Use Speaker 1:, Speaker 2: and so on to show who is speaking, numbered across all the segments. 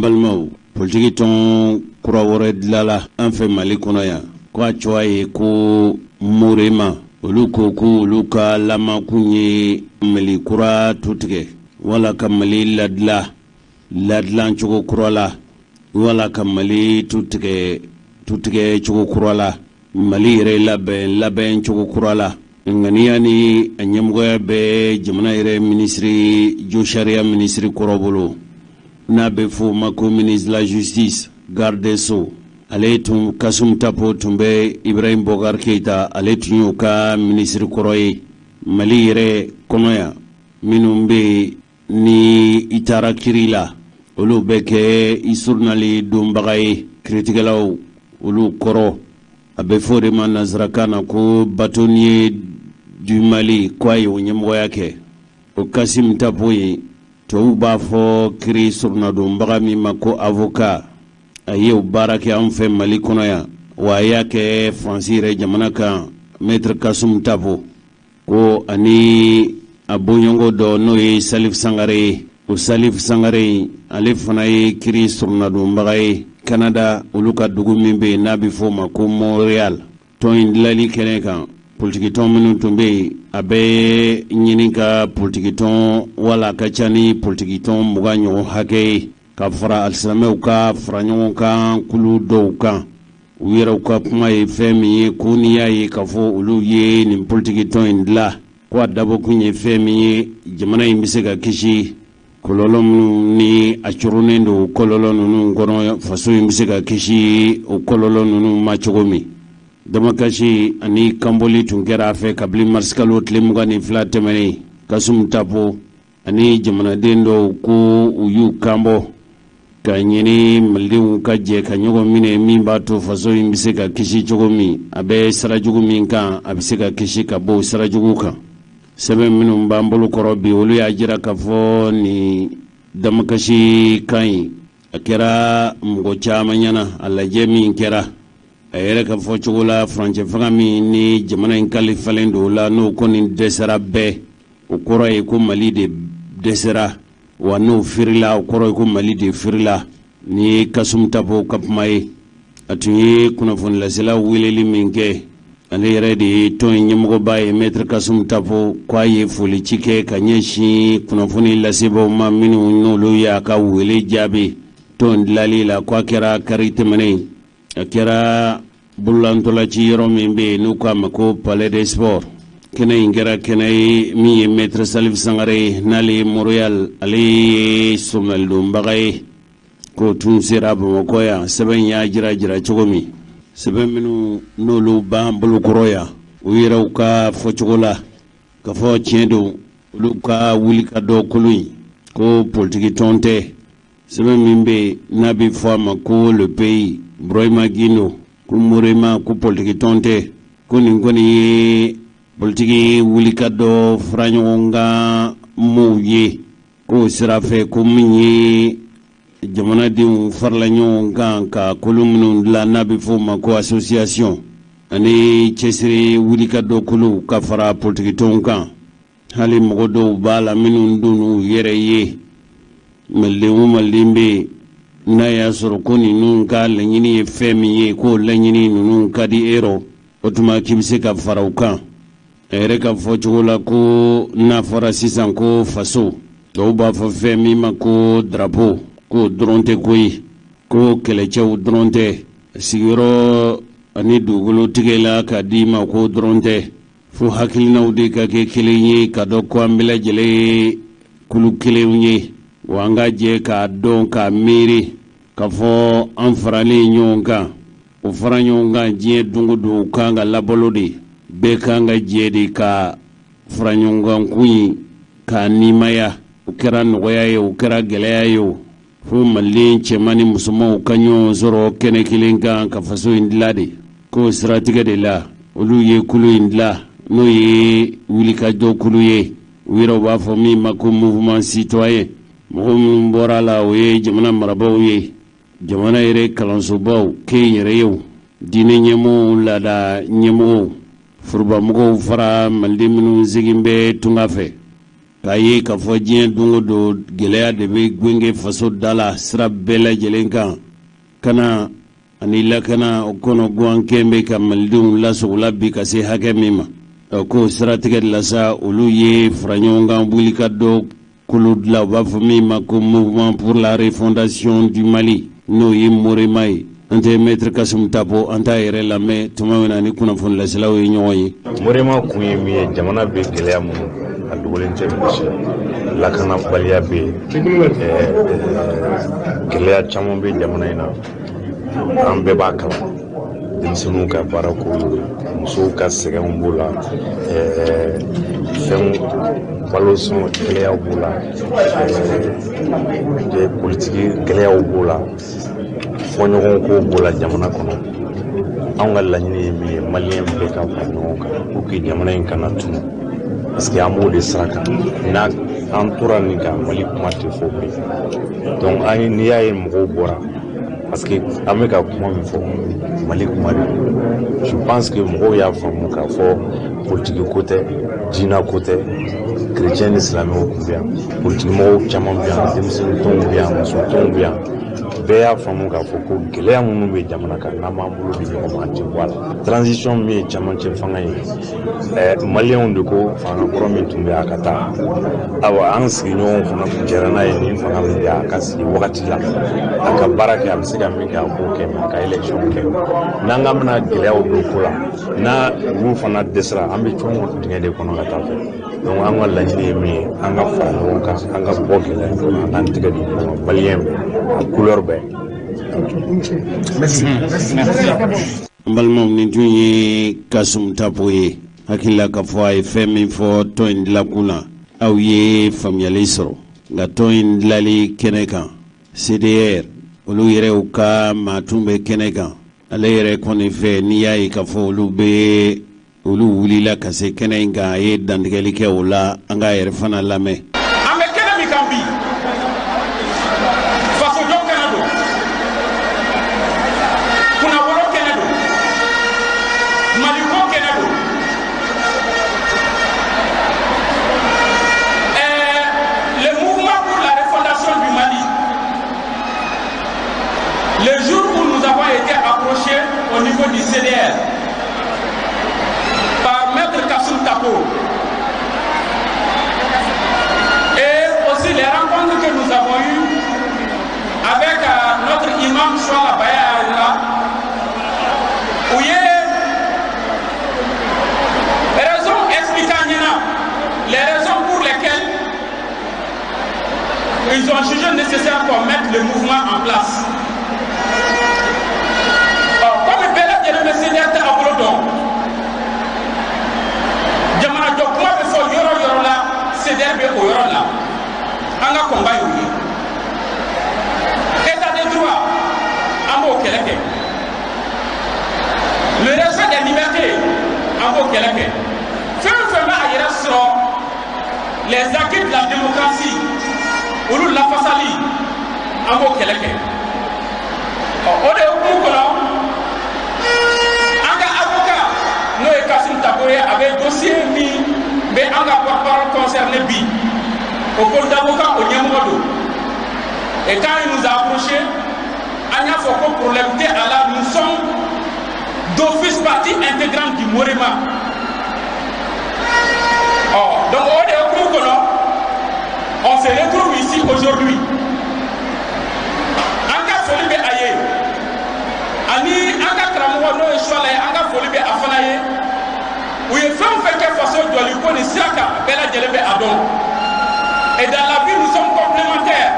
Speaker 1: Balmau, politique ton kurawore dilala an fɛ Mali kɔnɔ yan ko a cogoya ye ko Morema olu ko ko olu ka lamakun ye Mali kura tutigɛ wala ka Mali ladilan cogo kura la wala ka Mali tutigɛ cogo kura la Mali yɛrɛ labɛn cogo kura la ŋaniya ni a ɲɛmɔgɔya bɛ jamana yɛrɛ ministre josariya ministre kɔrɔ bolo n'a bɛ fɔ ma ko ministre de la justice garde des sceaux ale tun Kasum Tapo tun bɛ Ibrahim Boubacar Keïta ale tun y'o ka ministre kɔrɔ ye Mali yɛrɛ kɔnɔ yan minnu bɛ ni i taara kiri la olu bɛ kɛ i surnali donbaga ye kiritigɛlaw olu kɔrɔ a bɛ fɔ de ma nanzarakan na ko bâtonnier du Mali ko a ye o ɲɛmɔgɔya kɛ o Kasum Tapo ye tubabu b'a fɔ kiri surnadonbaga min ma ko avocat a ye o baara kɛ an fɛ Mali kɔnɔ yan wa a y'a kɛ Faransi yɛrɛ jamana kan maître Kasum Tapo ko ani a bɔɲɔgɔn dɔ n'o ye Salif Sangare ye o Salif Sangare ale fana ye kiri surnadonbaga ye Canada olu ka dugu min bɛ yen n'a bɛ fɔ o ma ko Montréal tɔn in dilali kɛnɛ kan politique tɔn minnu tun bɛ yen a bɛ ɲini ka politique tɔn wala a ka ca ni politique tɔn 20 ɲɔgɔn hakɛ ye ka fara alisamɛw ka fara ɲɔgɔn kan kulu dɔw kan u yɛrɛw ka kuma ye fɛn min ye ko n'i y'a ye k'a fɔ olu ye nin politique tɔn in dilan ko a dabɔkun ye fɛn min ye jamana in bɛ se ka kisi kɔlɔlɔ minnu ni a coronen don kɔlɔlɔ ninnu kɔnɔ faso in bɛ se ka kisi o kɔlɔlɔ ninnu ma cogo min damakasi ani kanbɔli tun kɛra a fɛ kabini marisikalo tile 22 tɛmɛnen Kasum Tapo ani jamanaden dɔw ko u y'u kanbɔ ka ɲini malidenw ka jɛ ka ɲɔgɔn minɛ min b'a to faso in bɛ se ka kisi cogo min a bɛ sirajugu min kan a bɛ se ka kisi ka bɔ sirajugu kan sɛbɛn minnu b'an bolo kɔrɔ bi olu y'a jira k'a fɔ nin damakasi kan ɲi a kɛra mɔgɔ caman ɲɛna a lajɛ min kɛra a yɛrɛ ka fɔ cogo la furancɛ fanga min ni jamana in kalifalen don o la n'o kɔni dɛsɛra bɛɛ o kɔrɔ ye ko Mali de dɛsɛra wa n'o firila o kɔrɔ ye ko Mali de firila ni Kasum Tapo ka kuma ye a tun ye kunnafonilasela weleli min kɛ ale yɛrɛ de ye tɔn in ɲɛmɔgɔba ye maître Kasum Tapo k'a ye foli ci kɛ ka ɲɛsin kunnafoni lasebaaw ma minnu n'olu y'a ka wele jaabi tɔn dilali la k'a kɛra kari tɛmɛnen a kɛra bololantɔlaci yɔrɔ min bɛ yen n'u k'a ma ko palais des sports kɛnɛ in kɛra kɛnɛ ye min ye maître Salif Sangare ye n'ale ye Montréal ale ye sɔminalidonbaga ye k'o tun sera Bamakɔ yan sɛbɛn y'a jira cogo min sɛbɛn minnu n'olu b'an bolokɔrɔ yan u yɛrɛw ka fɔcogo la ka fɔ tiɲɛ don olu ka wuli ka dɔ kolo in ko politique tɔn tɛ sɛbɛn min bɛ n'a bɛ fɔ a ma ko le pays Burama Gindo ko Morema ko politique tɔn tɛ ko nin kɔni ye politique wuli ka dɔ fara ɲɔgɔn kan mɔɔw ye k'o sira fɛ ko min ye jamanadenw farala ɲɔgɔn kan ka kolo minnu dilan n'a bɛ fɔ o ma ko association ani cɛsiri wuli ka dɔ kolo ka fara politique tɔnw kan hali mɔgɔ dɔw b'a la minnu donn'u yɛrɛ ye maliden o maliden bɛ n'a y'a sɔrɔ ko ninnu ka laɲini ye fɛn min ye k'o laɲini ninnu ka di e rɔ o tuma k'i bɛ se ka fara o kan a yɛrɛ ka fɔ cogo la ko n'a fɔra sisan ko faso dɔw b'a fɔ fɛn min ma ko drapeau ko dɔrɔn tɛ ko ye ko kɛlɛcɛw dɔrɔn tɛ sigiyɔrɔ ani dugukolo tigɛ la ka di ma ko dɔrɔn tɛ fo hakilinaw de ka kɛ kelen ye ka dɔn ko an bɛɛ lajɛlen ye kulu kelenw ye wa an ka jɛ k'a dɔn k'a miiri k'a fɔ an faralen ɲɔgɔn kan o fara ɲɔgɔn kan diɲɛ don o don kan ka labalo de bɛɛ kan ka jɛ de ka fara ɲɔgɔn kan kun in k'a nimaya o kɛra nɔgɔya ye o kɛra gɛlɛya ye o fo maliden cɛman ni musomanw ka ɲɔgɔn sɔrɔ kɛnɛ kelen kan ka faso in dilan de k'o siratigɛ de la olu ye kulu in dilan n'o ye wulikajɔ kulu ye u yɛrɛ b'a fɔ min ma ko mouvement citoyen mɔgɔ minnu bɔra la o ye jamana marabaaw ye jamana yɛrɛ kalansobaw kɛ yɛrɛ ye diinɛ ɲɛmɔgɔw laada ɲɛmɔgɔw forobamɔgɔw fara maliden minnu segin bɛ tunga fɛ k'a ye k'a fɔ diɲɛ don o don gɛlɛya de bɛ gwenge faso da la sira bɛɛ lajɛlen kan kana ani lakana o kɔnɔ guwan kɛn bɛ ka malidenw lasogola bi ka se hakɛ min ma ko siratigɛ de la sa olu ye fara ɲɔgɔn kan wuli ka dɔ kolo dilan u b'a fɔ min ma ko mouvement pour la refondation du Mali n'o ye Morema ye an tɛ maître Kasum Tapo an t'a yɛrɛ lamɛn tuma min na ni kunnafoni lasilaw ye ɲɔgɔn ye.
Speaker 2: Morema kun ye min ye jamana bɛ gɛlɛya minnu a dogolen tɛ misi lakanabaliya bɛ yen gɛlɛya caman bɛ jamana in na an bɛɛ b'a kalan denmisɛnninw ka baara ko musow ka sɛgɛnw b'o la fɛn balo sɔngɔ gɛlɛyaw b'o la politiki gɛlɛyaw b'o la fɔɲɔgɔn ko b'o la jamana kɔnɔ anw ka laɲini ye min ye maliyɛn bɛɛ ka fara ɲɔgɔn kan pour que jamana in kana tunu parce que an b'o de sira kan n'an tora nin kan Mali kuma tɛ fɔ bilen donc n'i y'a ye mɔgɔw bɔra parce que an bɛ ka kuma min fɔ Mali kuma de je pense que mɔgɔw y'a faamu k'a fɔ politiki ko tɛ diinɛ ko tɛ chrétien ni silamɛw tun bɛ yan politiki mɔgɔw caman bɛ yan denmisɛnnin tɔnw bɛ yan muso tɔnw bɛ yan bɛɛ y'a faamu k'a fɔ ko gɛlɛya minnu bɛ jamana kan n'an b'an bolo di ɲɔgɔn ma an tɛ bɔ a la transition min ye camancɛ fanga ye maliyɛnw de ko fanga kɔrɔ min tun bɛ a ka taa awa an sigiɲɔgɔnw fana tun jɛra n'a ye nin fanga min bɛ a ka sigi wagati la a ka baara kɛ a bɛ se ka min kɛ a k'o kɛ mɛ a ka élection kɛ n'an ka bɛna gɛlɛyaw don ko la n'a olu fana dɛsɛra an bɛ cɔngɔ dingɛ de kɔnɔ ka taa fɛ donc an ka laɲini ye min ye an ka fara ɲɔgɔn kan an ka bɔ gɛlɛya kɔnɔ an k'an tigɛ don kɔnɔ maliyɛn bɛɛ a couleur bɛɛ.
Speaker 1: An balimaw nin tun ye Kasum Tapo ye hakilila k'a fɔ a ye fɛn min fɔ tɔn in dilakun na aw ye faamuyali sɔrɔ nka tɔn in dilali kɛnɛ kan CDR olu yɛrɛw ka maa tun bɛ kɛnɛ kan ale yɛrɛ kɔni fɛ n'i y'a ye k'a fɔ olu wulila ka se kɛnɛ in kan a ye dantigɛli kɛ o la an k'a yɛrɛ fana lamɛn.
Speaker 3: An bɛ kɛnɛ min kan bi fasojɔ kɛnɛ don kunnafolo kɛnɛ don maliko kɛnɛ don le mouvement pour la refondation du Mali le jour où nous avons été approchés au niveau du CDR par maître Kasum Tapo et aussi les rencontres que nous avons eues avec notre imam Chouala Baya, où il y a raisons expliquant les raisons pour lesquelles ils ont jugé nécessaire qu'on mette le mouvement en place. Comme Bella Djeneme Seigneur Abrodon, jamana jɔ kuma bɛ fɔ yɔrɔ yɔrɔ la CDR bɛ o yɔrɔ la an ka combat y'o ye état de droit an b'o kɛlɛ kɛ le respect des libertés an b'o kɛlɛ kɛ fɛn o fɛn b'a yɛrɛ sɔrɔ les acquis de la démocratie olu lafasali an b'o kɛlɛ kɛ o de hukumu kɔnɔ an ka avocat n'o ye Kasum Tapo ye a bɛ dossier min bɛ an ka porte-parole concerné bi o pôle d'avocat o ɲɛmɔgɔ don et quand il nous a approché an y'a fɔ ko problème tɛ a la nous sommes d'office partie intégrante du Morema donc o de hukumu kɔnɔ on se retrouve ici aujourd'hui an ka foli bɛ a ye ani an ka karamɔgɔ n'o ye Chouala ye an ka foli bɛ a fana ye u ye fɛn o fɛn kɛ faso jɔli ko ni sira kan bɛɛ lajɛlen bɛ a dɔn et dans la vie nous sommes complémentaires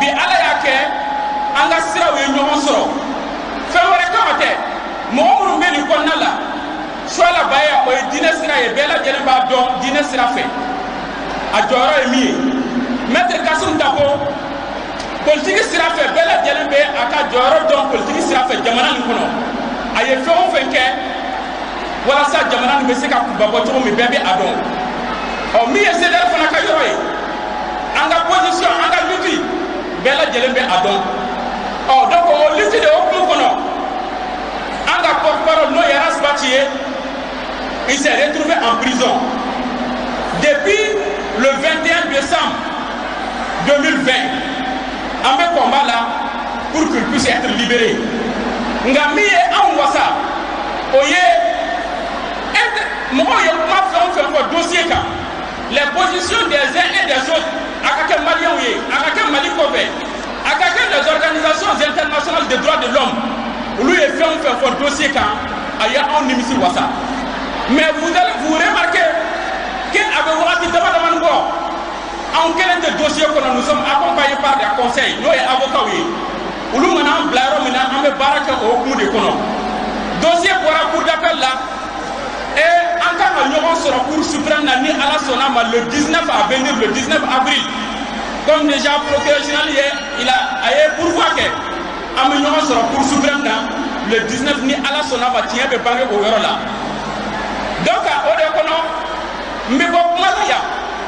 Speaker 3: bi ala y'a kɛ an ka siraw ye ɲɔgɔn sɔrɔ fɛn wɛrɛ kama tɛ mɔgɔ minnu bɛ nin kɔnɔna la Chouala Baya o ye diinɛ sira ye bɛɛ lajɛlen b'a dɔn diinɛ sira fɛ a jɔyɔrɔ ye min ye maître Kasum Tapo politiki sira fɛ bɛɛ lajɛlen bɛ a ka jɔyɔrɔ dɔn politiki sira fɛ jamana nin kɔnɔ a ye fɛn o fɛn kɛ walasa jamana nin bɛ se ka kunbabɔ cogo min bɛɛ bɛ a dɔn min ye CDR fana ka yɔrɔ ye an ka position an ka lutte bɛɛ lajɛlen bɛ a dɔn donc o lutte de hukumu kɔnɔ an ka porte-parole n'o ye Rasbati ye il s'est retrouvé en prison depuis le 21 décembre 2020 an bɛ combat là pour qu'il puisse être libéré nka min ye anw wasa o ye mɔgɔw ye kuma fɛn o fɛn fɔ dossier kan les positions des uns et des autres a ka kɛ maliyɛnw ye a ka kɛ mali kɔfɛ a ka kɛ les organisations internationales des droits de l'homme olu ye fɛn o fɛn fɔ dossier kan a ye anw nimisi wasa mais vous allez vous remarquer que a bɛ wagati dama damani bɔ anw kelen tɛ dossier kɔnɔ nous sommes accompagnés par des conseils n'o ye avocats ye olu mana an bila yɔrɔ min na an bɛ baara kɛ o hukumu de kɔnɔ dossier bɔra cour d'appel la et an kan ka ɲɔgɔn sɔrɔ cour suprême na ni ala sɔnna ma le 19 à venir le 19 avril comme déjà procureur général ye a ye pourvoi kɛ an bɛ ɲɔgɔn sɔrɔ cour suprême na le 19 ni ala sɔnna ma tiɲɛ bɛ bange o yɔrɔ la donc o de kɔnɔ n bɛ bɔ kuma la yan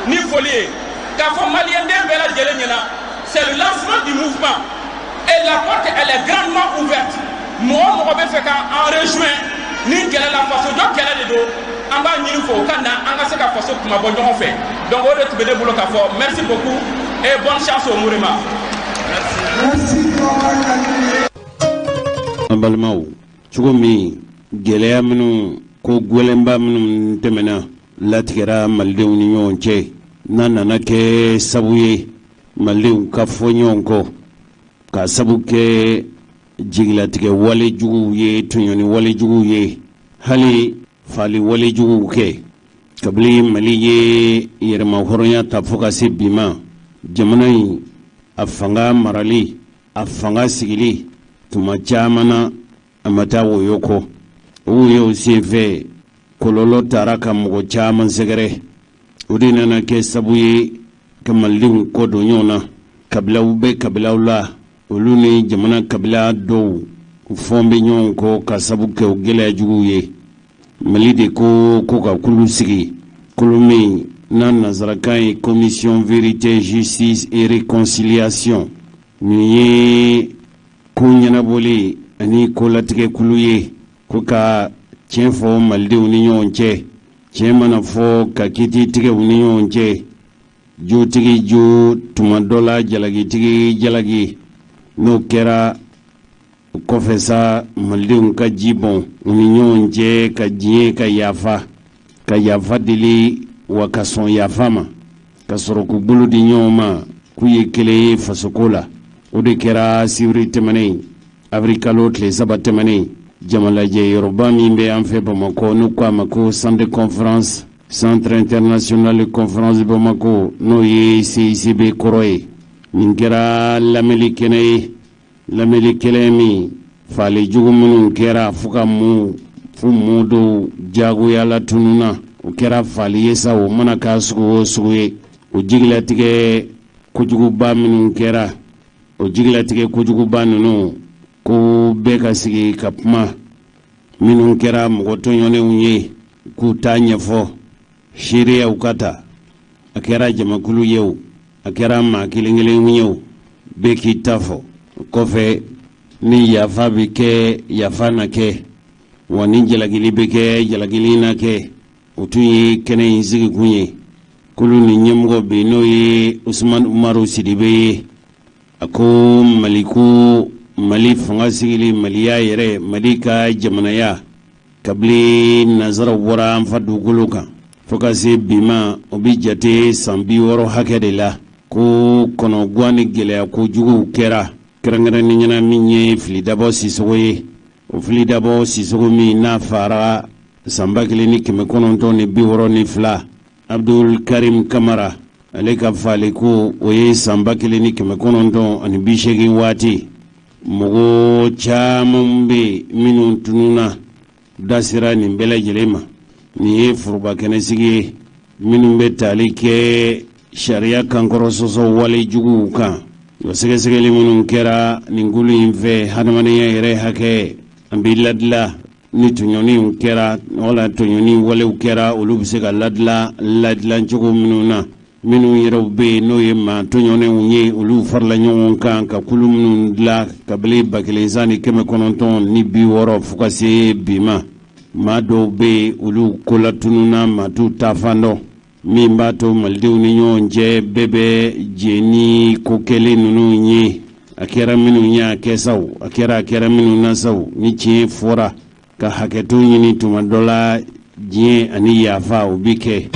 Speaker 3: ni foli ye k'a fɔ maliyɛnden bɛɛ lajɛlen ɲɛna c'est le lancement du mouvement et la porte elle est grandement ouverte mɔgɔ mɔgɔ bɛ fɛ k'an rejoindre ni kɛlɛ la faso jɔ kɛlɛ de don an b'a ɲini fo ka na an ka se ka faso kuma bɔ ɲɔgɔn fɛ donc o de tun bɛ ne bolo k'a fɔ merci beaucoup et bonne chance au Mourema.
Speaker 1: An balimaw cogo min gɛlɛya minnu ko gwɛlɛnba minnu tɛmɛna latigɛra malidenw ni ɲɔgɔn cɛ n'a nana kɛ sabu ye malidenw ka fɔ ɲɔgɔn kɔ ka sabu kɛ jigilatigɛ wale juguw ye tɔɲɔni wale juguw ye hali fali wale juguw kɛ kabili mali ye yɛrɛma hɔrɔnya ta fɔ ka se bi ma jamana in a fanga marali a fanga sigili tuma caman na a ma taa woyo kɔ o woyo senfɛ kɔlɔlɔ taara ka mɔgɔ caman sɛgɛrɛ o de nana kɛ sabu ye ka malidenw kɔdon ɲɔgɔn na kabilaw bɛ kabilaw la olu ni jamana kabila dɔw fɔn bɛ ɲɔgɔn kɔ ka sabu kɛ o gɛlɛya juguw ye mali de ko ka kulu sigi kulu min n'a nazarakan ye commission vérité justice et réconciliation nin ye ko ɲɛnabɔli ani ko latigɛ kulu ye ko ka tiɲɛ fɔ malidenw ni ɲɔgɔn cɛ tiɲɛ mana fɔ ka kiti tigɛw ni ɲɔgɔn cɛ jotigi jo tuma dɔ la jalagitigi jalagi n'o kɛra kɔfɛ sa malidenw ka ji bɔn u ni ɲɔgɔn cɛ ka diɲɛ ka yafa deli wa ka sɔn yafa ma ka sɔrɔ k'u bolo di ɲɔgɔn ma k'u ye kelen ye fasoko la o de kɛra sibiri tɛmɛnen avril kalo tile saba tɛmɛnen jamalajɛ yɔrɔba min bɛ an fɛ Bamako n'u ko a ma ko centre de conférence centre international de conférence de Bamako n'o ye CICB kɔrɔ ye nin kɛra lamɛnli kɛnɛ ye lamɛnli kɛnɛ min fali jugu minnu kɛra fo mu dɔw jagoyala tununa o kɛra fali ye sa o mana k'a sugu o sugu ye o jigilatigɛ kojuguba minnu kɛra o jigilatigɛ kojuguba ninnu ko bɛɛ ka sigi ka kuma minnu kɛra mɔgɔ tɔɲɔnenw ye k'u t'a ɲɛfɔ seereyaw ka ta a kɛra jamakulu ye o a kɛra maa kelen kelen ye o bɛɛ k'i ta fɔ kɔfɛ ni yafa bɛ kɛ yafa na kɛ wa ni jalagili bɛ kɛ jalagili na kɛ o tun ye kɛnɛ in sigikun ye kulu ni ɲɛmɔgɔ bɛ n'o ye Usman Umaru Sidibe ye a ko Mali fanga sigili maliya yɛrɛ Mali ka jamanaya kabili nazaraw bɔra an fa dugukolo kan fo ka se bi ma o bi jate san 60 hakɛ de la ko kɔnɔguwan ni gɛlɛya kojuguw kɛra kɛrɛnkɛrɛnnenya min ye Filidabɔ Sisɔgɔ ye o Filidabɔ Sisɔgɔ min n'a fara san 1962 Abdul Karim Kamara ale ka fali ko o ye san 1980 waati mɔgɔ caman bɛ minnu tununa dasira nin bɛɛ lajɛlen ma nin ye foroba kɛnɛsigi ye minnu bɛ tali kɛ sariya kankɔrɔsɔsɔ wale juguw kan o sɛgɛsɛgɛli minnu kɛra nin kulu in fɛ hadamadenya yɛrɛ hakɛ an bɛ ladila ni tɔɲɔniw kɛra wala tɔɲɔni walew kɛra olu bɛ se ka ladilan cogo minnu na minnu yɛrɛw bɛ yen n'o ye maa tɔɲɔnenw ye olu farala ɲɔgɔn kan ka kulu minnu dilan kabili 1960 fo ka se bi ma maa dɔw bɛ yen olu ko latununa maa t'u ta fan dɔn min b'a to malidenw ni ɲɔgɔn cɛ bɛɛ bɛ jɛ ni ko kɛlen ninnu ye. A kɛra minnu ye a kɛ saw, a kɛra minnu na saw, ni tiɲɛ fɔra ka hakɛto ɲini tuma dɔ la diɲɛ ani yafa o bi kɛ.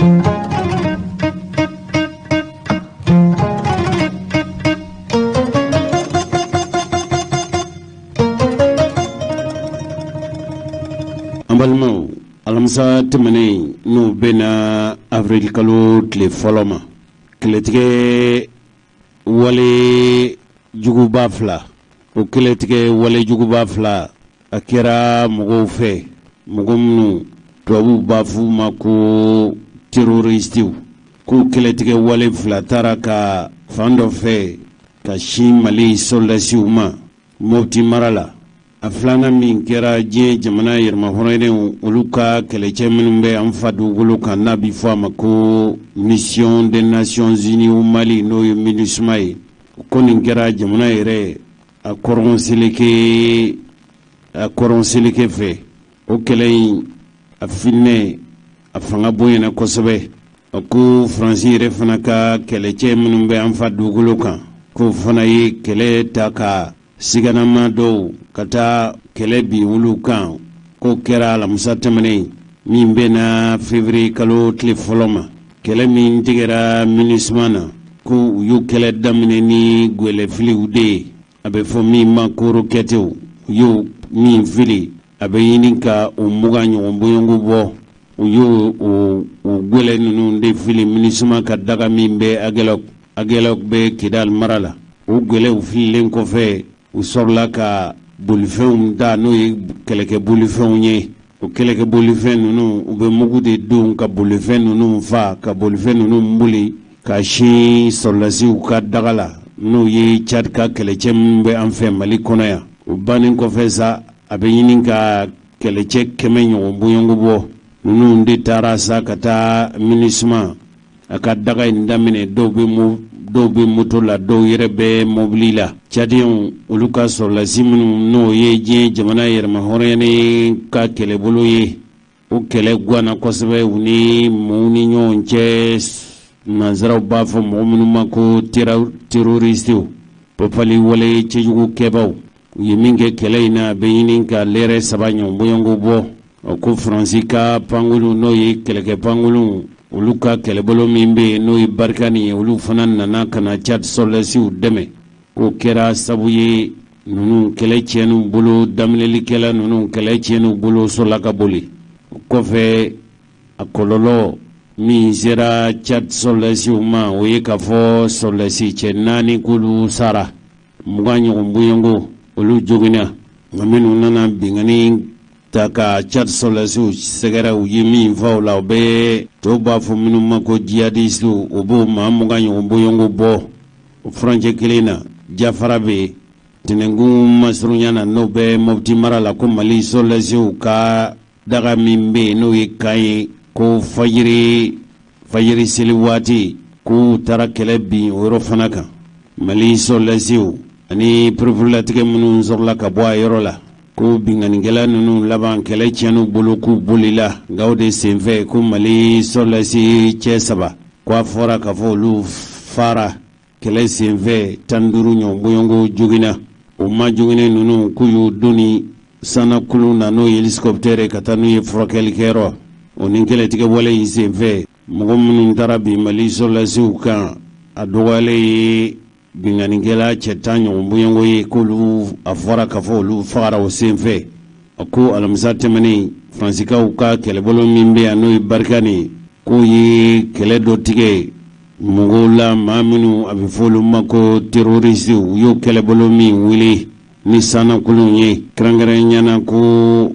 Speaker 1: An balimaw, alamisa tɛmɛnen n'o bɛna avril kalo tile fɔlɔ ma, kɛlɛtigɛ wale juguba fila, o kɛlɛtigɛ wale juguba fila a kɛra mɔgɔw fɛ, mɔgɔ minnu tubabuw b'a f'u ma ko terroristiw, k'u kɛlɛtigɛ wale fila taara ka fan dɔ fɛ ka sin Mali soldasiw ma Mopti mara la. A filanan min kɛra diɲɛ jamana yɛrɛmahɔrɔnenw olu ka kɛlɛcɛ minnu bɛ an fa dugukolo kan n'a bi fɔ a ma ko Mission des Nations Unies Mali n'o ye MINUSMA ye. Ko nin kɛra jamana yɛrɛ a kɔrɔn fɛ. O kɛlɛ in a finɛ a fanga bonyana kosɛbɛ. A ko Faransi yɛrɛ fana ka kɛlɛcɛ minnu bɛ an fa dugukolo kan k'o fana ye kɛlɛ ta ka siganama dɔw ka taa kɛlɛ bi olu kan. Ko kɛra alamisa tɛmɛnen min bɛna février kalo tile fɔlɔ ma. Kɛlɛ min tigɛra MINUSMA na ko u y'u kɛlɛ daminɛ ni gwɛlɛfiliw de ye. A bɛ fɔ min ma ko rokɛtew. U y'u min fili a bɛ ɲini ka o mugan ɲɔgɔn bɔɲɔngo bɔ. U y'o o gwɛlɛ ninnu de fili MINUSMA ka daga min bɛ Aguelok bɛ Kidal mara la. O gwɛlɛw fililen kɔfɛ u sɔrɔla ka bolifɛnw ta n'o ye kɛlɛkɛ bolifɛnw ye. O kɛlɛkɛ bolifɛn ninnu u bɛ mugu de don ka bolifɛn ninnu fa, ka bolifɛn ninnu boli ka sin sɔrɔlasiw ka daga la n'o ye Tchad ka kɛlɛcɛ minnu bɛ an fɛ Mali kɔnɔ yan. O bannen kɔfɛ sa a bɛ ɲini ka kɛlɛcɛ 100 ɲɔgɔn bɔɲɔngo bɔ. Ninnu de taara sa ka taa MINUSMA a ka daga in daminɛ. Dɔw bɛ moto la, dɔw yɛrɛ bɛ mobili la. Tchadiens olu ka sɔrɔlasi minnu n'o ye diɲɛ jamana yɛrɛmahɔrɔnyalen ka kɛlɛbolo ye. O kɛlɛ guwanna kosɛbɛ u ni mɔɔw ni ɲɔgɔn cɛ. Nanzaraw b'a fɔ mɔgɔ minnu ma ko terroristiw, popali wale cɛjugukɛbaw. U ye min kɛ kɛlɛ in na a bɛ ɲini ka lɛrɛ 3 ɲɔgɔn bɔɲɔngo bɔ. O ko Faransi ka pangolu n'o ye kɛlɛkɛ pangolu olu ka kɛlɛbolo min bɛ yen n'o ye Barikani ye olu fana nana ka na Tchad sɔrɔlasiw dɛmɛ. K'o kɛra sabu ye ninnu kɛlɛ tiɲɛn'u bolo, daminɛlikɛla ninnu kɛlɛ tiɲɛn'u bolo sɔrɔla ka boli. O kɔfɛ a kɔlɔlɔ min sera Tchad sɔrɔlasiw ma o ye k'a fɔ sɔrɔlasi cɛ 4 k'olu sara, 20 ɲɔgɔn bɔɲɔngo olu joginna. Nka minnu nana bingani ta ka Tchad sɔrɔlasiw sɛgɛrɛ u ye min fɔ o la o bɛ tɔw b'a fɔ minnu ma ko jihadistiw o b'o maa 20 ɲɔgɔn bɔɲɔngo bɔ. O furancɛ kelen na Jafara bɛ yen, Tɛnɛngun masurunya na n'o bɛ Mopti mara la ko Mali sɔrɔlasiw ka daga min bɛ yen n'o ye kan ye ko fajiri seli waati k'u taara kɛlɛ bin o yɔrɔ fana kan. Mali sɔrɔlasiw ani pereferilatigɛ minnu sɔrɔla ka bɔ a yɔrɔ la ko binganikɛla ninnu laban kɛlɛ tiɲɛn'u bolo k'u bolila. Nka o de senfɛ ko Mali sɔrɔlasi cɛ 3 ko a fɔra k'a fɔ olu fara kɛlɛ senfɛ 15 ɲɔgɔn bɔɲɔngo joginna. O ma joginnen ninnu k'u y'u donni sanakulu na n'o ye hélicoptère ka taa n'u ye furakɛlikɛyɔrɔ. O ni kɛlɛtigɛ wale in senfɛ mɔgɔ minnu taara bi Mali sɔrɔlasiw kan a dɔgɔyalen ye binganikɛla cɛ 10 ɲɔgɔn bɔɲɔngo ye k'olu a fɔra k'a fɔ olu fagara o senfɛ. A ko alamisa tɛmɛnen Faransikaw ka kɛlɛbolo min bɛ yan n'o ye Barikani k'o ye kɛlɛ dɔ tigɛ mɔgɔw la maa minnu a bɛ fɔ olu ma ko terroristiw. U y'o kɛlɛbolo min wele ni sanakolon ye kɛrɛnkɛrɛnnenya ko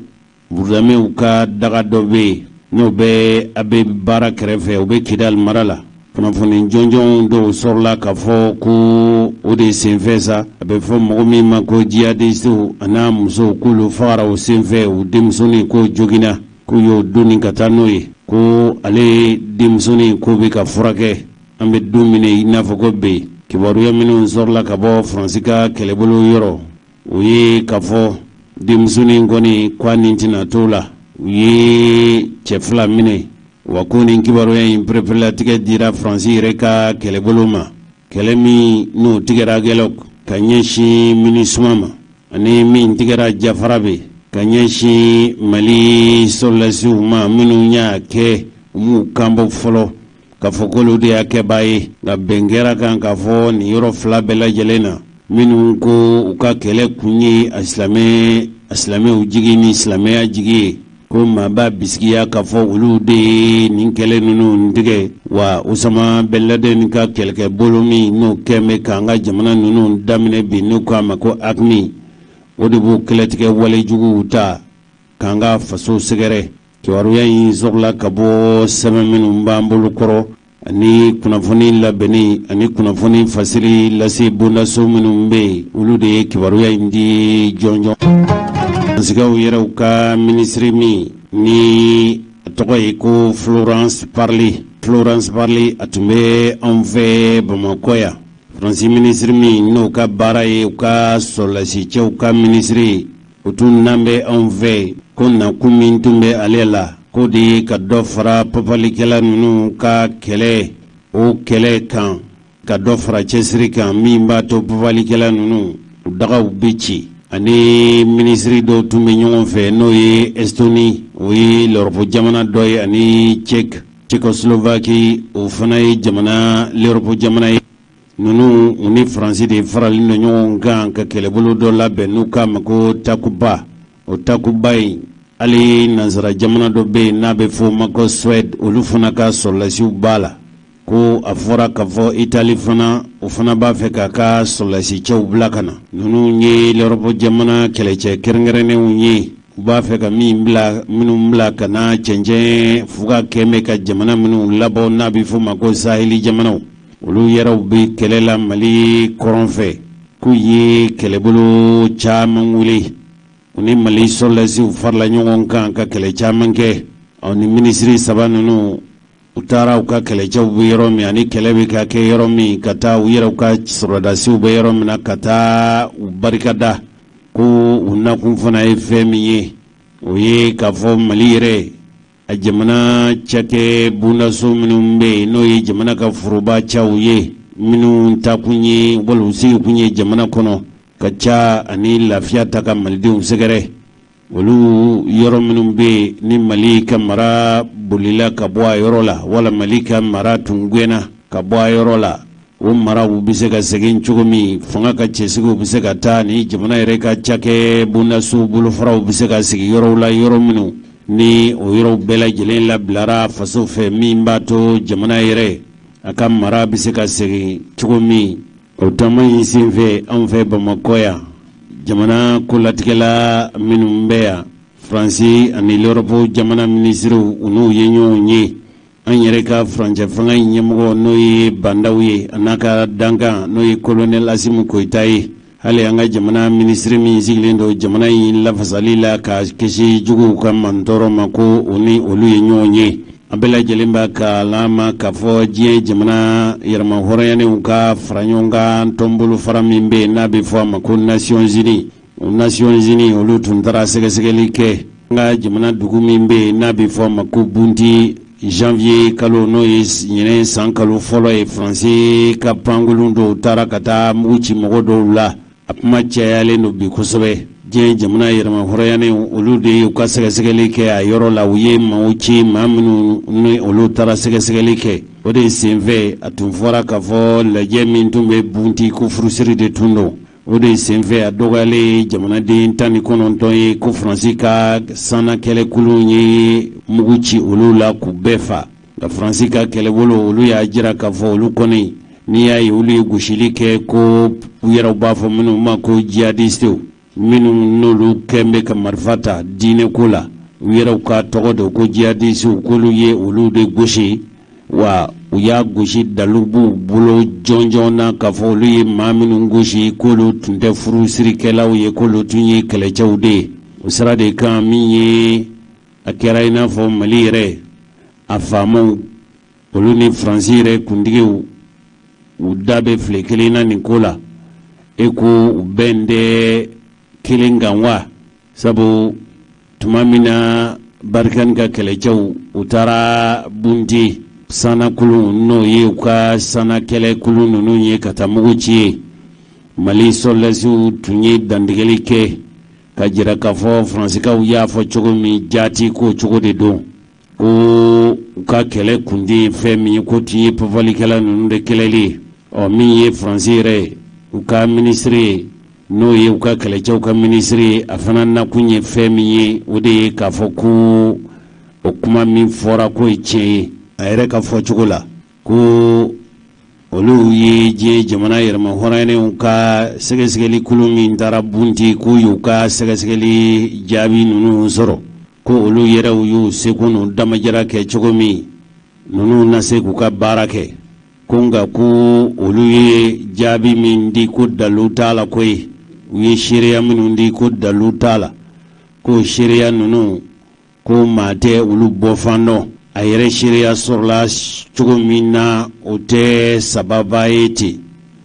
Speaker 1: burudamɛw ka daga dɔ bɛ yen n'o bɛ a bɛ baara kɛrɛfɛ o bɛ Kidal mara la. Kunnafoni jɔnjɔn dɔw sɔrɔla k'a fɔ ko o de senfɛ sa a bɛ fɔ mɔgɔ min ma ko jihadistiw a n'a musow k'olu fagara o senfɛ u denmusonin k'o joginna k'u y'o donni ka taa n'o ye ko ale denmusonin k'o bɛ ka furakɛ. An bɛ don min i n'a fɔ ko bi kibaruya minnu sɔrɔla ka bɔ Faransi ka kɛlɛbolo yɔrɔ o ye k'a fɔ denmusonin kɔni k'a ni tɛna t'o la. U ye cɛ 2 minɛ wa ko nin kibaruya in perepelatigɛ dira faransi yɛrɛ ka kɛlɛbolo ma kɛlɛ min n'o tigɛra gɛlɛw ka ɲɛsin minisuma ma ani min tigɛra jafara be ka ɲɛsin mali sɔrɔlasiw ma minnu y'a kɛ mu kanbɔ fɔlɔ ka fɔ k'olu de y'a kɛbaa ye nka bɛn kɛra kan k'a fɔ nin yɔrɔ fila bɛɛ lajɛlen na minnu ko u ka kɛlɛ kun ye silamɛw jigi ni silamɛya jigi ye ko maa b'a bisigiya k'a fɔ olu de ye nin kɛlɛ ninnu tigɛ wa Usama Ben Laden ka kɛlɛkɛbolo min n'o kɛn bɛ k'an ka jamana ninnu daminɛ bi n'u k'a ma ko AQMI o de b'o kɛlɛtigɛ walejuguw ta k'an ka faso sɛgɛrɛ kibaruya in sɔrɔla ka bɔ sɛbɛn minnu b'an bolo kɔrɔ ani kunnafoni labɛnni ani kunnafoni fasiri lase bondaso minnu bɛ yen olu de ye kibaruya in di jɔnjɔn. Sigaw yɛrɛw ka minisiri min ni tɔgɔ ye ko Florence Parly a tun bɛ anw fɛ Bamakɔ yan. Faransi minisiri min n'o ka baara ye u ka sɔrɔlasicɛw ka minisiri o tun nan bɛ anw fɛ ko nakun min tun bɛ ale la ko de ye ka dɔ fara papalikɛla ninnu ka kɛlɛ o kɛlɛ kan ka dɔ fara cɛsiri kan min b'a to papalikɛla ninnu u dagaw bɛ ci ani minisiri dɔw tun bɛ ɲɔgɔn fɛ n'o ye Estonie o ye l'Europe jamana dɔ ye ani Tchécoslovaquie o fana ye l'Europe jamana ye ninnu u ni Faransi de faralen don ɲɔgɔn kan ka kɛlɛbolo dɔ labɛn n'u k'a ma ko Takuba o Takuba in hali nanzara jamana dɔ bɛ yen n'a bɛ fɔ o ma ko Suède olu fana ka sɔrɔlasiw b'a la ko a fɔra k'a fɔ Itali fana o fana b'a fɛ k'a ka sɔrɔlasicɛw bila ka na ninnu ye l'Europe jamana kɛlɛcɛ kɛrɛnkɛrɛnnenw ye u b'a fɛ ka minnu bila ka na cɛncɛn fuga kɛmɛ ka jamana minnu labɔ n'a bɛ fɔ o ma ko Saheli jamanaw olu yɛrɛw bɛ kɛlɛ la Mali kɔrɔn fɛ k'u ye kɛlɛbolo caman wuli u ni Mali sɔrɔlasiw farala ɲɔgɔn kan ka kɛlɛ caman kɛ ni minisiri saba ninnu u taara u ka kɛlɛcɛw bɛ yɔrɔ min ani kɛlɛ bɛ ka kɛ yɔrɔ min ka taa u yɛrɛw ka sɔrɔdasiw bɛ yɔrɔ min na ka taa u barikada ko u nakun fana ye fɛn min ye o ye k'a fɔ Mali yɛrɛ a jamana cakɛ bondaso minnu bɛ yen n'o ye jamana ka foroba caw ye minnu ta kun ye wala u sigi kun ye jamana kɔnɔ ka ca ani lafiya ta ka malidenw sɛgɛrɛ olu yɔrɔ minnu bɛ yen ni Mali ka mara bolila ka bɔ a yɔrɔ la wala Mali ka mara tun gɛnna ka bɔ a yɔrɔ la o maraw bɛ se ka segin cogo min fanga ka cɛsigiw bɛ se ka taa ni jamana yɛrɛ ka cakɛ bondaso bolofaraw bɛ se ka sigi yɔrɔw la yɔrɔ minnu ni o yɔrɔ bɛɛ lajɛlen labilara faso fɛ min b'a to jamana yɛrɛ a ka mara bɛ se ka segin cogo min o taama in senfɛ anw fɛ Bamakɔ yan jamana kolatigɛla minnu bɛ yan Faransi ani l'Europe jamana minisiriw u n'u ye ɲɔgɔn ye an yɛrɛ ka furancɛ fanga in ɲɛmɔgɔ n'o ye bandaw ye a n'a ka dankan n'o ye colonel Asimu Koyita ye hali an ka jamana minisiri min sigilen don jamana in lafasali la ka kisi juguw ka mantɔrɔ ma ko o ni olu ye ɲɔgɔn ye a bɛɛ lajɛlen b'a kalama k'a fɔ diɲɛ jamana yɛrɛma hɔrɔnyanenw ka fara ɲɔgɔn kan tɔnbolo fara min bɛ yen n'a bɛ fɔ a ma ko Nations Unies o Nations Unies olu tun taara sɛgɛsɛgɛli kɛ an ka jamana dugu min bɛ yen n'a bɛ fɔ a ma ko Bunti janvier kalo n'o ye ɲinɛ san kalo fɔlɔ ye Faransi ka pankolon dɔw taara ka taa mugu ci mɔgɔ dɔw la a kuma cayalen don bi kosɛbɛ diɲɛ jamana yɛrɛma hɔrɔnyanenw olu de y'u ka sɛgɛsɛgɛli kɛ a yɔrɔ la u ye maaw ci maa minnu ni olu taara sɛgɛsɛgɛli kɛ o de senfɛ a tun fɔra k'a fɔ lajɛ min tun bɛ Bunti ko furusiri de tun don o de senfɛ a dɔgɔyalen jamanaden 19 ye ko Faransi ka sanna kɛlɛkulu ye mugu ci olu la k'u bɛɛ fa nka Faransi ka kɛlɛbolo olu y'a jira k'a fɔ olu kɔni n'i y'a ye olu ye gosili kɛ ko u yɛrɛw b'a fɔ minnu ma ko jihadistew minnu n'olu kɛn bɛ ka marifa ta diinɛ ko la u yɛrɛw ka tɔgɔ de ko jihadistew k'olu ye olu de gosi wa u y'a gosi dalu b'u bolo jɔnjɔn na k'a fɔ olu ye maa minnu gosi k'olu tun tɛ furusirikɛlaw ye k'olu tun ye kɛlɛcɛw de ye o sira de kan min ye a kɛra i n'a fɔ Mali yɛrɛ a faamaw olu ni Faransi yɛrɛ kuntigiw u da bɛ file kelen na nin ko la e ko u bɛn tɛ kelen kan wa sabu tuma min na barkan ka kɛlɛcɛw u taara bunti sana kulu n'o ye u ka sana kɛlɛ kulu ninnu ye ka taa mugu ci ye. Mali solasiw tun ye dantigɛli kɛ ka jira k'a fɔ Faransikaw y'a fɔ cogo min jaati ko cogo de don, ko u ka kɛlɛ kundi fɛn min ye ko tun ye pɔfɔlikɛla ninnu de kɛlɛli. Min ye Faransi yɛrɛ u ka ministre ye n'o ye u ka kɛlɛcɛw ka ministre ye, a fana nakun ye fɛn min ye o de ye k'a fɔ ko o kuma min fɔra ko ye tiɲɛ ye a yɛrɛ ka fɔ cogo la, ko olu ye diɲɛ jamana yɛrɛma hɔrɔnɛnw ka sɛgɛsɛgɛli kulu min taara bunti k'u y'u ka sɛgɛsɛgɛli jaabi ninnu sɔrɔ, ko olu yɛrɛw y'u seko n'u damajara kɛ cogo min ninnu na se k'u ka baara kɛ, ko nka ko olu ye jaabi min di ko dalu t'a la koyi, u ye seereya minnu di ko dalu t'a la, ko seereya ninnu ko maa tɛ olu bɔ fan dɔn, a yɛrɛ seereya sɔrɔla cogo min na o tɛ sababa ye ten.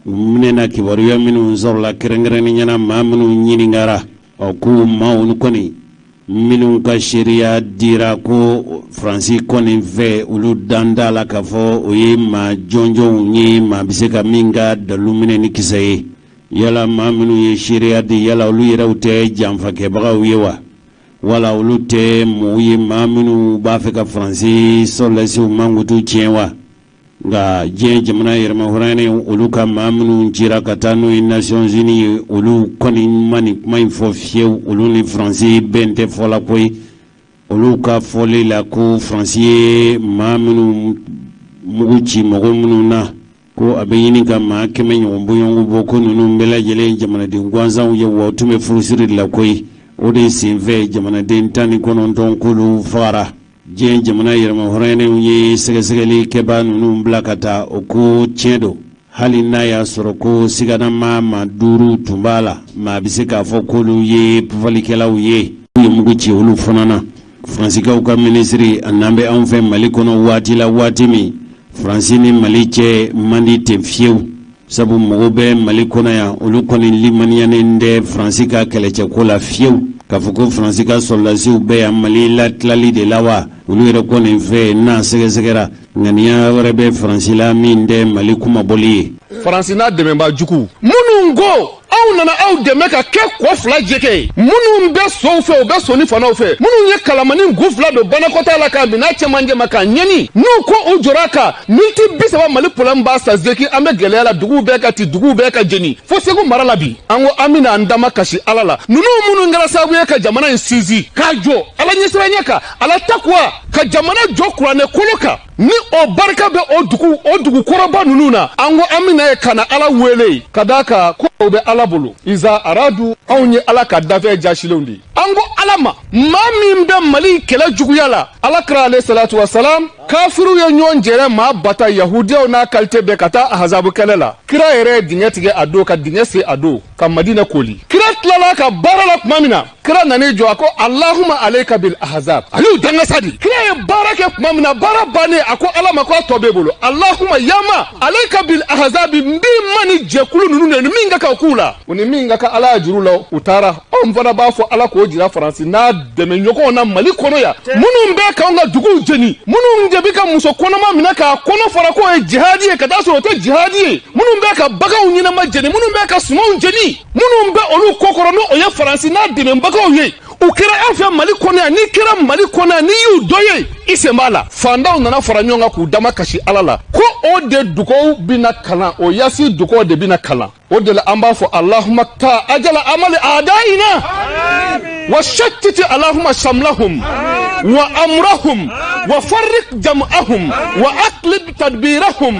Speaker 1: U minɛna kibaruya minnu sɔrɔla kɛrɛnkɛrɛnnenya maa minnu ɲininkara, ko maaw kɔni minnu ka seereya dira ko Faransi kɔni fɛ olu dan t'a la k'a fɔ o ye maa jɔnjɔnw ye, maa bɛ se ka min ka dalu minɛ ni kisɛ ye. Yala maa minnu ye seereya di, yala olu yɛrɛw tɛ janfakɛbagaw ye wa? Wala olu tɛ mɔgɔw ye maa minnu b'a fɛ ka Faransi sɔrɔlasiw mankutu tiɲɛ wa? Nka diɲɛ jamana yɛrɛma hɔrɔnɛnw olu ka maa minnu cira ka taa n'o ye Nations Unies ye, olu kɔni ma nin kuma in fɔ fiyewu, olu ni Faransi bɛn tɛ fɔla koyi. Olu ka fɔli la ko Faransi ye maa minnu mugu ci mɔgɔ minnu na, ko a bɛ ɲini ka maa 100 ɲɔgɔn bɔɲɔgɔnko bɔ, ko ninnu bɛɛ lajɛlen jamanaden gansanw ye wa u tun bɛ furusiri de la koyi. O de senfɛ jamanaden 19 k'olu fagara. Diɲɛ jamana yɛrɛma hɔrɔnɛnw ye sɛgɛsɛgɛli kɛbaa ninnu bila ka taa, o ko tiɲɛ don, hali n'a y'a sɔrɔ ko siganama maa 5 tun b'a la, maa bɛ se k'a fɔ k'olu ye pɔfɔlikɛlaw ye, u ye mugu ci olu fana na. Faransikaw ka ministre a n'an bɛ anw fɛ Mali kɔnɔ waati la waati min Faransi ni Mali cɛ man di ten fiyewu, sabu mɔgɔw bɛ Mali kɔnɔ yan olu kɔni limaniyanen tɛ Faransi ka kɛlɛcɛko la fiyewu, k'a fɔ ko Faransi ka sɔrɔlasiw bɛ yan Mali la tilali de la wa? Olu yɛrɛ kɔni fɛ n'a sɛgɛsɛgɛra ŋaniya wɛrɛ bɛ Faransi la min tɛ Mali kumabɔli ye.
Speaker 4: Faransi n'a dɛmɛbaa jugu minnu ko aw nana aw dɛmɛ ka kɛ kɔ fila jɛkɛ, minnu bɛ sow fɛ u bɛ soni fanaw fɛ, minnu ye kalamani gu fila don banakɔta la k'a bin'a cɛmancɛ ma k'a ɲɛni, n'u ko u jɔra kan miniti 30 Mali problème b'a sa zeki, an bɛ gɛlɛya la, duguw bɛɛ ka ci, duguw bɛɛ ka jeni fo Segu mara la bi. An ko an bɛna an dama kasi Ala la, ninnu minnu kɛra sababu ye ka jamana in sinsin k'a jɔ Ala ɲɛsiranya kan, Ala takwa ka jamana jɔ kuranɛ kolo kan, ni o barika bɛ o dugu kɔrɔba ninnu na, an ko an bɛna ye ka na Ala wele ka d'a kan ko o bɛ Ala bolo. Iza aradu anw ye Ala ka dafɛ jasilenw de. An ko Ala ma maa min bɛ Mali kɛlɛ juguya la, Alakira alayhi salatu wasalam kafiru ye ɲɔgɔn jɛrɛ maa bata yahudiyaw n'a kalite bɛɛ ka taa ahazabu kɛlɛ la. Kira yɛrɛ ye dingɛ tigɛ a don ka dingɛ sen a don ka Madina koli. Kira tilala ka baara la tuma min na, Kira nan'i jɔ a ko Allahumma alayka bil ahzab. Ale y'u dangasa di. Kira ye baara kɛ tuma min na, baara bannen a ko Ala ma ko a tɔ b'e bolo. Allahumma yama alayka bil ahzab, n b'i ma ni jɛkulu ninnu de ni min ka kan k'u la. O ni min ka kan Ala ya juru la u taara. Anw fana b'a fɔ Ala k'o jira Faransi n'a dɛmɛɲɔgɔnw na Mali kɔnɔ yan. Minnu bɛ k'anw ka duguw jeni, minnu de bɛ ka muso kɔnɔma minɛ k'a kɔnɔ fara k'o ye jihadi ye ka taa sɔrɔ o tɛ jihadi ye, minnu bɛ ka baganw ɲɛnama jeni, minnu bɛ ka sumanw jeni, minnu bɛ olu kɔkɔrɔ n'o o ye Faransi n'a dɛmɛbagaw ye. U kɛra an fɛ Mali kɔnɔ yan, n'i kɛra Mali kɔnɔ yan n'i y'u dɔ ye i sen b'a la. Fandaw nana fara ɲɔgɔn kan k'u dama kasi Ala la, ko o de dugawu bɛna kalan, o yasi dugawu de bɛna kalan. O de la an b'a fɔ Allahumma ta ajala amali a'daina wa shattiti Allahumma shamlahum wa amrahum wa farriq jam'ahum wa aqlib tadbirahum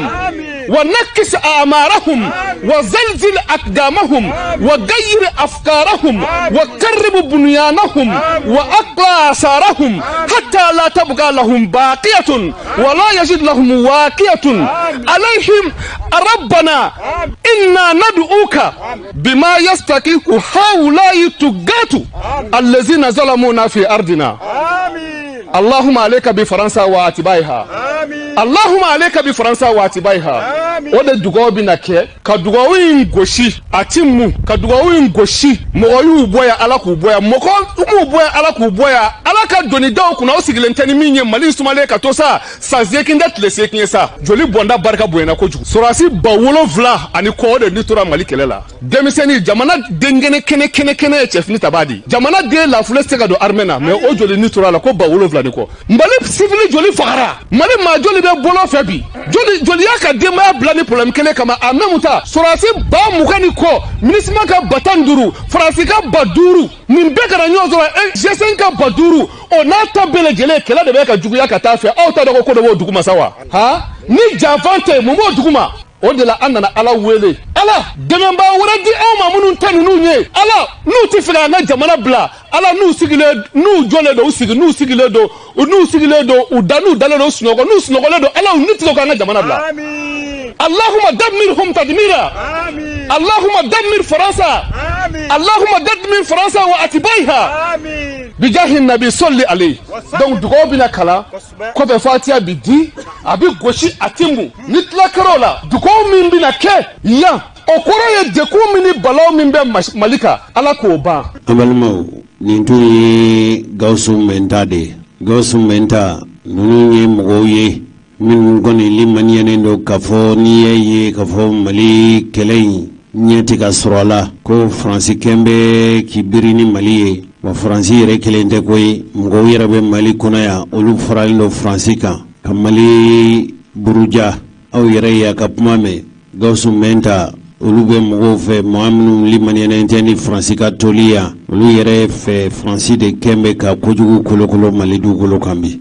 Speaker 4: wa nakkis a'marahum wa zalzil aqdamahum wa gayyir afkarahum wa karrib bunyanahum wa aqla asarahum hatta la tabqa lahum baqiyatun wa la yajid lahum waqiyatun alayhim rabbana inna nad'uka bima yastaqiqu haula'i tugatu allazina zalamuna fi ardina. اللهم عليك بفرنسا واتباعها اللهم عليك بفرنسا واتباعها o de dugaw bɛna kɛ ka dugaw in gosi a ti mun ka dugaw in gosi mɔgɔ y'u bɔ yan ala k'u bɔ yan mɔgɔ m'u bɔ yan ala k'u bɔ yan ala ka doni daw kunna o sigilen tɛ ni min ye Mali sumalen ka to sa san seegin tɛ tile seegin ye sa joli bɔnda barika bonyana kojugu sɔrɔdasi 7,000 ani kɔ de ni tora Mali kɛlɛ la denmisɛnnin jamana denkɛnɛ kɛnɛ ye cɛfini tabaa di jamana den lafule se ka don armée na mais o joli ni tora la ko 7,000 ni kɔ Mali civil joli fagara Mali maa joli bɛ bolo fɛ bi joli y'a ka denbaya bila ni problème kelen kama en même temps sɔrɔdasi 20,000 ni kɔ MINUSMA ka 15,000 faransi ka 50,000 nin bɛɛ kana ɲɔgɔn sɔrɔ G5 ka 50,000 o n'a ta bɛɛ lajɛlen kɛlɛ de bɛ ka juguya ka taa fɛ aw ta dɔn ko dɔ b'o dugu ma sa wa ni janfan tɛ mun b'o dugu ma o de la an nana ala wele ala dɛmɛbaa wɛrɛ di anw ma minnu tɛ ninnu ye ala n'u tɛ fɛ k'an ka jamana bila ala n'u jɔlen don n'u sigilen don u dalen don n'u sunɔgɔlen don ala n'u tigɛ k'an ka jamana bila Allahumma dammirhum tadmira Allahumma dammir Faransa Allahumma dammir Faransa wa atibaiha bijahi nabi salli alayhi donc dugaw bina kala ko be fatiha bi di abi goshi atimu ni tlakaro la dugaw min bina ke yan o koro ye deku min balaw min be malika ala ko ba
Speaker 1: abalma nin tun ye Gawusu Menta nunu ye mɔgɔw ye min kɔni limaniyɛnen don k'a fɔ n'i ye k'a fɔ Mali kɛlɛ in ɲɛti ka sɔrɔ a la ko Faransi kɛn bɛ k'i biri ni Mali ye wa Faransi yɛrɛ kelen tɛ koyi mɔgɔw yɛrɛ bɛ Mali kɔnɔ yan olu faralen don Faransi kan ka Mali buruja aw yɛrɛ ye a ka kuma mɛn Gawusu Menta olu bɛ mɔgɔw fɛ mɔgɔ minnu limaniyɛnen tɛ ni Faransi ka toli yan olu yɛrɛ fɛ Faransi de kɛn bɛ ka kojugu kolokolo Mali dugukolo kan bi